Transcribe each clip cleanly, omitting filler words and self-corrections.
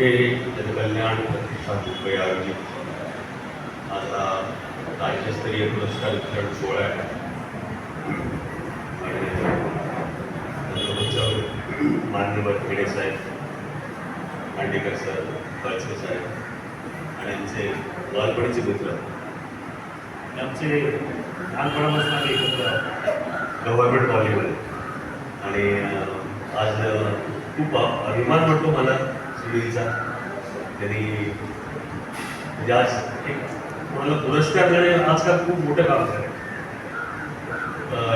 मुंडे जनकल्याण प्रतिष्ठान मुंबई आयोजित आता राज्यस्तरीय पुरस्कार वितरण सोहळा आहे आणि त्याच्यावर मान्यवर खेडे साहेब, खांडेकर सर, कळसे साहेब आणि आमचे बालपणीचे मित्र, आमचे लहानपणापासून आम्ही एकत्र गव्हर्नमेंट कॉलेजमध्ये आणि आज खूप अभिमान वाटतो मला सुनीलचा. त्यांनी म्हणजे आज एक मला पुरस्कार देणे आजकाल खूप मोठं काम झालं.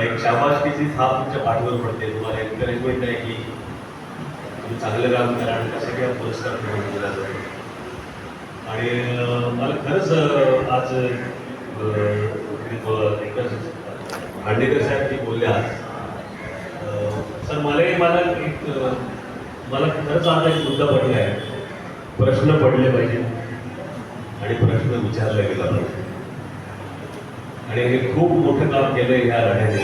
एक शाबासकीची थाप तुमच्या पाठीवर पडते, तुम्हाला एन्करेजमेंट आहे की तुम्ही चांगलं काम करा आणि त्यासाठी हा पुरस्कार तुम्हाला दिला जातो. आणि मला खरंच आज खांडेकर साहेब जे बोलले आज, सर मला खरंच आता एक मुद्दा पडला आहे. प्रश्न पडले पाहिजे आणि प्रश्न विचारला गेला पाहिजे आणि हे खूप मोठं काम केलं आहे ह्या लढ्याने.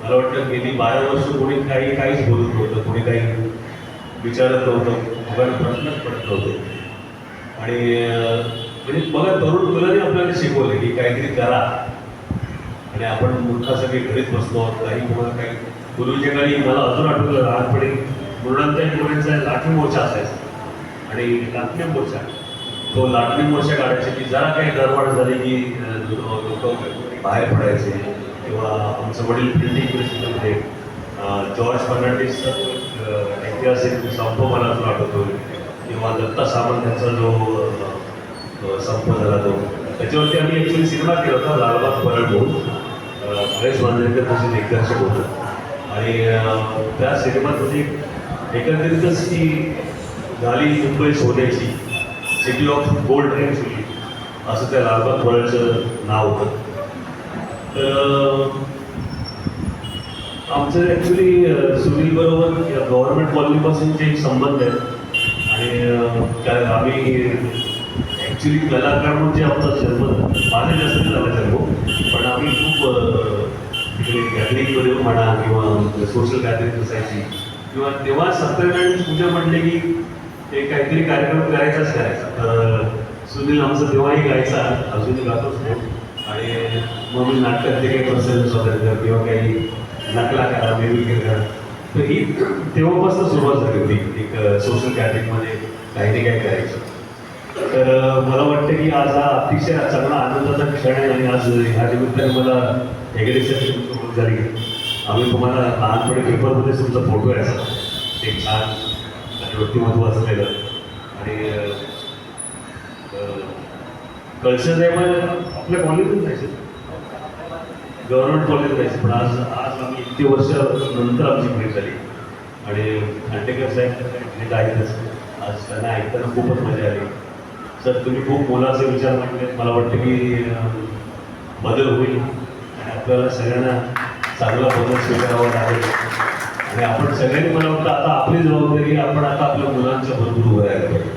मला वाटतं गेली 12 वर्ष कोणी काहीच बोलत नव्हतं, कोणी काही विचारत नव्हतं, लोकांना प्रश्नच पडत नव्हते. आणि म्हणजे बघा, तरुण मुलांनी आपल्याला शिकवले की काहीतरी करा आणि आपण मूर्खासाठी घरीच बसलो आहोत. काही पूर्वीच्या काळी मला अजून आठवलं, लहानपणी मुलांच्या मुलांचा लाठी मोर्चा असायचा आणि लाटणी मोर्चा, तो लाटणी मोर्चा काढायचे की जरा काही दरवाढ झाली की लोक बाहेर पडायचे. किंवा आमचं वडील प्रिंटिंग प्रेसमध्ये जॉर्ज फर्नांडिसचा ऐतिहासिक संप मला अजून आठवतो, किंवा दत्ता सामंत यांचा जो संप झाला तो, त्याच्यावरती आम्ही ॲक्च्युली सिनेमा केला होता, लालबाग परळ म्हणून. गणेश मांजरेकर त्याचे दिग्दर्शक होतं आणि त्या सिनेमामध्ये एकंदरीतच ती झाली मुंबई सोन्याची, city of gold and city असं त्या लालबाग परळचं नाव होतं. तर आमचं ॲक्च्युली सुनील बरोबर गव्हर्नमेंट कॉलनीपासूनचे एक संबंध आहेत आणि कारण आम्ही ॲक्च्युली कलाकार म्हणजे आमचा जन्म माझा जास्त झाला जन्म, पण आम्ही खूप गॅदरिंगमध्ये म्हणा किंवा सोशल गॅदरिंग असायची, किंवा तेव्हा सत्यनारायण पूजा म्हटले की ते काहीतरी कार्यक्रम करायचाच करायचा. तर सुनील आमचं तेव्हाही गायचा, अजूनही गातोच तो. आणि मग मी नाटकातले काही प्रसंग सादर किंवा काही नकला करा, वेगवेगळे करा. तर ही तेव्हापासून सुरुवात झाली होती एक सोशल गॅदरिंगमध्ये काही ना काही करायचं. तर मला वाटतं की आज हा अतिशय चांगला आनंदाचा क्षण आहे आणि आज ह्या निमित्ताने मला हेगडेसाठी तुमची ओळख झाली. आम्ही तुम्हाला लहानपणी पेपरमध्ये तुमचा फोटो आहे असा एक छान व्यक्तिमत्व असलेलं. आणि कळसे साहेब आपल्या कॉलेजून जायचे, गव्हर्नमेंट कॉलेज जायचे, पण आज आम्ही इतके वर्ष नंतर आमची भेट झाली. आणि खांडेकर साहेब आहेतच, आज त्यांना ऐकताना खूपच मजा आली. सर, तुम्ही खूप मोलाचे विचार मांडले. मला वाटतं की बदल होईल आणि आपल्याला सगळ्यांना चांगला बदल स्वीकारावा लागेल. आणि आपण सगळ्यांनी, मला वाटतं आता आपली जबाबदारी, आपण आता आपल्या मुलांच्या बरोबर उभं राहायला पाहिजे.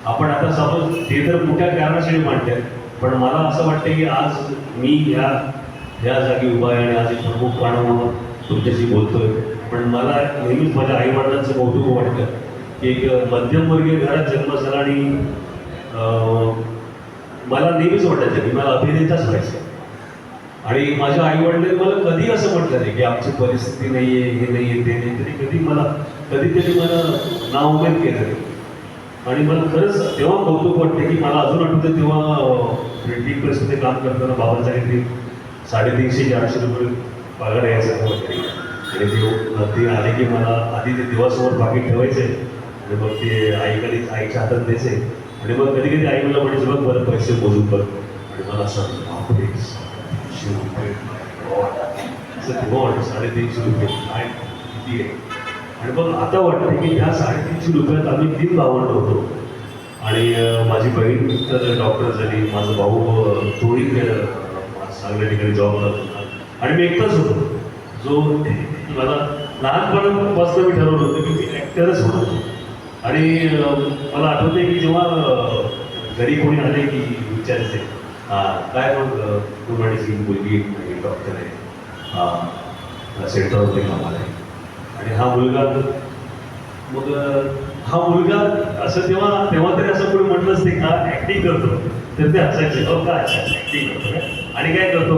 आपण आता समज ते तर मोठ्या कारणासाठी मांडतात, पण मला असं वाटतं की आज मी ह्या जागी उभा आहे आणि आज एक प्रमुखपणा म्हणून तुमच्याशी बोलतोय. पण मला नेहमीच माझ्या आईवडिलांचं कौतुक वाटतं की एक मध्यमवर्गीय घरात जन्म झाला आणि मला नेहमीच वाटायचं की मला अभिनेताच व्हायचं. आणि माझ्या आईवडिलांनी मला कधी असं म्हटलं नाही की आमची परिस्थिती नाही आहे, हे नाही आहे, ते नाही. तरी कधीतरी मला नाउमेद केलं नाही. आणि मला खरंच तेव्हा कौतुक वाटते की मला अजून आठवतं तेव्हा प्रिंटिंग प्रेसमध्ये काम करताना बाबांचा काहीतरी 350-400 रुपये पगार यायचा वगैरे. आणि ते आले की मला आधी ते दिवसभर पाकिट ठेवायचे आणि मग ते आईच्या हातात द्यायचे. आणि मग कधी कधी आई मला म्हणायचं, बघ बरं पैसे मोजून बघ. आणि मला असं 300 रुपये असं 350 रुपये काय किती आहे. आणि मग आता वाटतं की त्या 350 रुपयात आम्ही 3 भावंड होतो. आणि माझी बहीण तर डॉक्टर झाली, माझा भाऊ तोही चांगल्या ठिकाणी जॉब करत होता आणि मी एकटाच होतो. जो मला लहानपणापासून मी ठरवलं होतं की मी ॲक्टरच होणार. आणि मला आठवते की जेव्हा घरी कोणी आले की विचारायचे, काय मग तू म्हणायची मुलगी डॉक्टर आहे, सेंटरमध्ये कामाला आहे. आणि हा मुलगा, मग हा मुलगा असं तेव्हा तेव्हा तरी असं कोणी म्हटलंच नाही का ऍक्टिंग करतो, तर ते असायचे हो का ऍक्टिंग करतो काय आणि काय करतो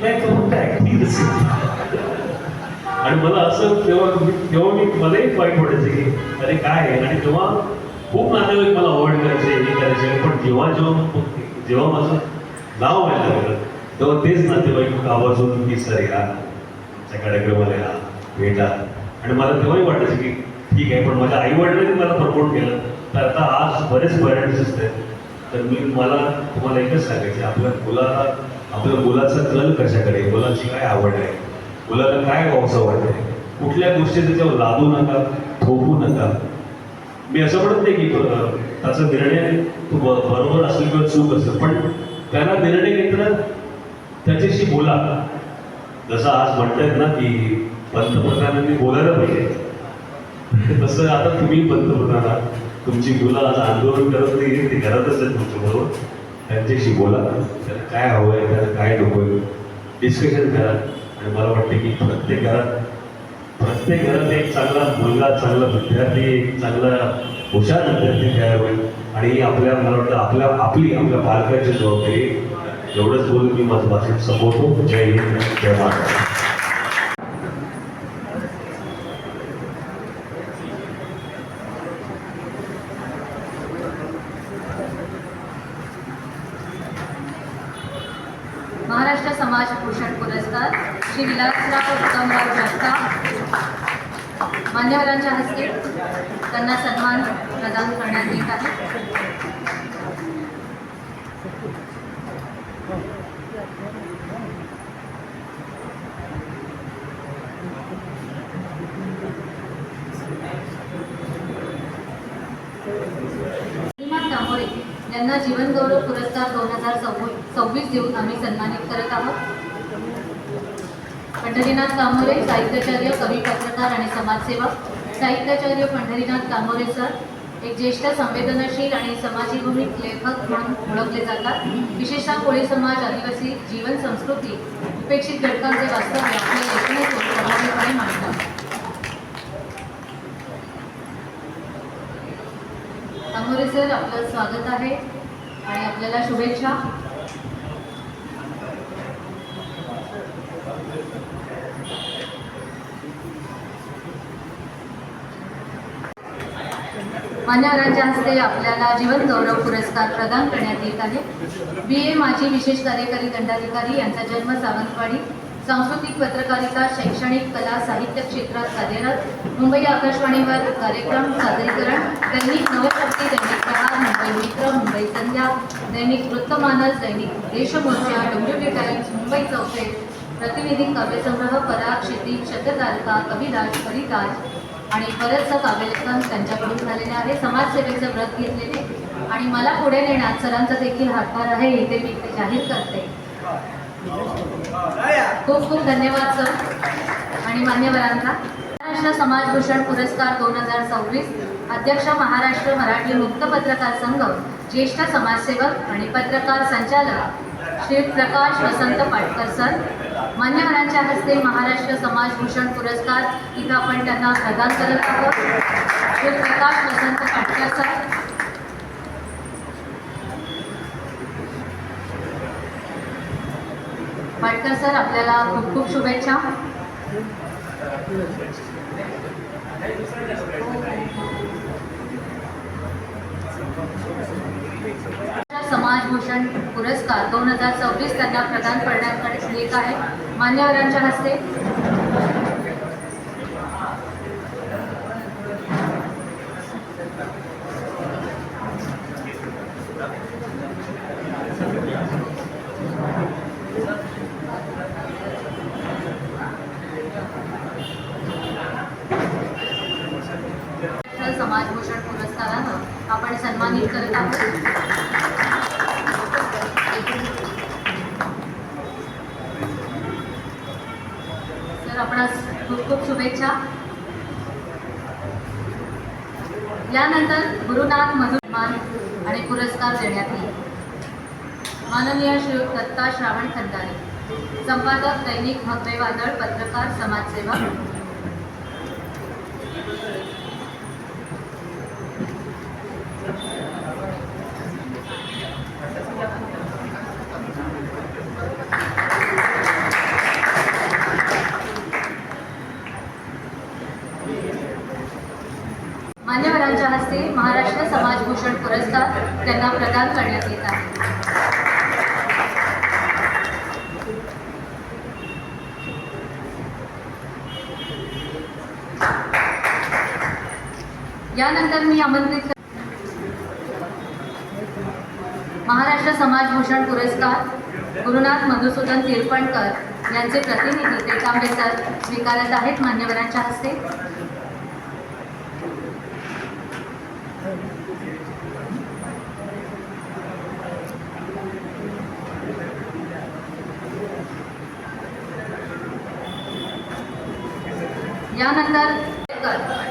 नाही तो फक्त ऍक्टिंग आणि मला असं तेव्हा मी मलाही वाईट वाटायचं की अरे काय आहे. आणि तेव्हा खूप नातेवाईक मला अवॉइड करायचे हे करायचे, पण जेव्हा जेव्हा जेव्हा माझं नाव व्हायला लागलं तेव्हा तेच नातेवाईक आवर्जून की सर या आमच्या कार्यक्रमाला या भेटा. आणि मला तेव्हाही वाटायचं की ठीक आहे, पण माझ्या आई वडिलांनी मला प्रमोट केलं. तर आता आज बरेच पेरेंट्स असतात, तर मला तुम्हाला एकच सांगायचं आपल्या मुलाचा कल कशाकडे, मुलाची काय आवड आहे, मुलाला काय व्हावंसं वाटतंय, कुठल्या गोष्टी त्याच्यावर लादू नका, थोपू नका. मी असं म्हणत नाही की त्याचा निर्णय तो बरोबर असेल किंवा चूक असेल, पण त्याला निर्णय घेताना त्याच्याशी बोला. जसं आज म्हणतायत ना की पंतप्रधानांनी बोलायला पाहिजे, तसं आता तुम्ही पंतप्रधान आहात, तुमची मुलं आज आंदोलन करत नाही, ते घरातच आहेत तुमच्याबरोबर. त्यांच्याशी बोला, त्याला काय हवं आहे, त्याला काय नको आहे, डिस्कशन करा. आणि मला वाटतं की प्रत्येक घरात एक चांगला मुलगा, चांगला विद्यार्थी, एक चांगला हुशार विद्यार्थी तयार होईल. आणि मला वाटतं आपल्या पालकाची जबाबदारी. एवढंच बोलून मी माझं भाषण संपवतो. जय हिंद, जय महाराष्ट्र. महाराष्ट्र समाज भूषण पुरस्कार श्री विलासराव उत्तमराव जगताप मान्यवरांच्या हस्ते त्यांना सन्मान प्रदान करण्यात येत आहे. तांबोरे यांना जीवन गौरव पुरस्कार 2026 देऊन आम्ही सन्मानित करत आहोत. पंढरीनाथ तांबोरे साहित्याचार्य, कवी, पत्रकार आणि समाजसेवक. साहित्याचार्य पंढरीनाथ तांबोरे सर एक ज्येष्ठ, संवेदनशील आणि समाजीभूमिक लेखक म्हणून ओळखले जातात. विशेषतः कोळी समाज, आदिवासी जीवन, संस्कृती, उपेक्षित घटकांचे वास्तव्य आपल्या लेखनातून प्रभावीपणे मांडतात. तांबोरे सर, आपलं स्वागत आहे आणि आपल्याला शुभेच्छा. मान्यवरांच्या हस्ते आपल्याला जीवन गौरव पुरस्कार प्रदान करण्यात येत आहे. BA माजी विशेष कार्यकारी दंडाधिकारी यांचा जन्म सावंतवाडी. सांस्कृतिक पत्रकारिता, शैक्षणिक, कला, साहित्य क्षेत्रात कार्यरत. मुंबई आकाशवाणीवर कार्यक्रम सादरीकरण, दैनिक नवशक्ती, दैनिक प्रहार, मुंबई मित्र, मुंबई संध्या, दैनिक वृत्तमानस, दैनिक देशमोर्चा, WB टाइम्स, मुंबई चौफेर, प्रतिनिधी काव्यसंग्रह, पराग, क्षितिज, शततारका, कविराज, परिताज आणि बरेचसं काव्यलेखन त्यांच्याकडून झालेले आहे. समाजसेवेचं व्रत घेतलेले आणि मला पुढे नेण्यात सरांचा देखील हातभार आहे, इथे मी ते जाहीर करते. खूप खूप धन्यवाद सर आणि मान्यवरांचा. महाराष्ट्र समाज भूषण पुरस्कार 2026 अध्यक्ष, महाराष्ट्र मराठी मुक्त पत्रकार संघ, ज्येष्ठ समाजसेवक आणि पत्रकार संचालक श्री प्रकाश वसंत पाटकर सर. मान्यवरांच्या हस्ते महाराष्ट्र समाज भूषण पुरस्कार इथं आपण त्यांना प्रदान करत आहोत. श्री प्रकाश वसंत पाटकर सर. पाटकर सर, आपल्याला खूप खूप शुभेच्छा. समाज भूषण पुरस्कार 2026 त्यांना प्रदान करण्यात येत आहे. मान्यवरांच्या हस्ते समाज भूषण पुरस्कारानं आपण सन्मानित करत आहोत. सर, आपणास खूप खूप शुभेच्छा. यानंतर गुरुनाथ मधुमान आणि पुरस्कार देण्यात येईल. माननीय श्री दत्ता श्रावण खंदारे, संपादक दैनिक भगवे वादळ, पत्रकार, समाजसेवक. त्यांना प्रदान करण्यात येत आहे. यानंतर मी आमंत्रित महाराष्ट्र समाजभूषण पुरस्कार गुरुनाथ मधुसूदन तिरपणकर यांचे प्रतिनिधी तेकांबे सर स्वीकारत आहेत मान्यवरांच्या हस्ते. यानंतर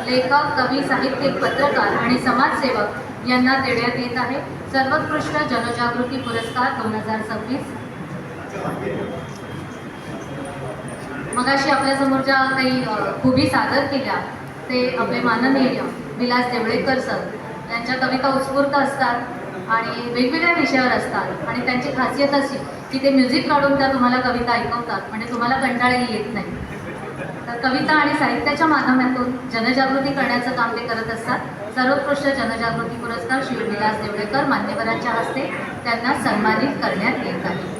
लेखक, कवी, साहित्यिक, पत्रकार आणि समाजसेवक यांना देण्यात येत आहे सर्वोत्कृष्ट जनजागृती पुरस्कार 2026. मगाशी आपल्यासमोर ज्या काही खुबी सादर केल्या ते आपले माननीय विलास देवळेकर सर. त्यांच्या कविता उत्स्फूर्त असतात आणि वेगवेगळ्या विषयावर असतात आणि त्यांची खासियत अशी की ते म्युझिक काढून त्या तुम्हाला कविता ऐकवतात म्हणजे तुम्हाला कंटाळाही येत नाही. तर कविता आणि साहित्याच्या माध्यमातून जनजागृती करण्याचं काम ते करत असतात. सर्वोत्कृष्ट जनजागृती पुरस्कार श्री विलास देवळेकर मान्यवरांच्या हस्ते त्यांना सन्मानित करण्यात येत आहे.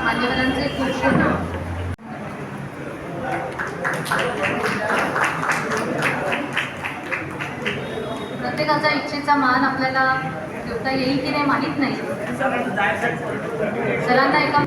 मान्यवरांचे खूप खूप प्रत्येकाचा इच्छेचा मान आपल्याला ठेवता येईल की नाही माहीत नाही. सरांना एका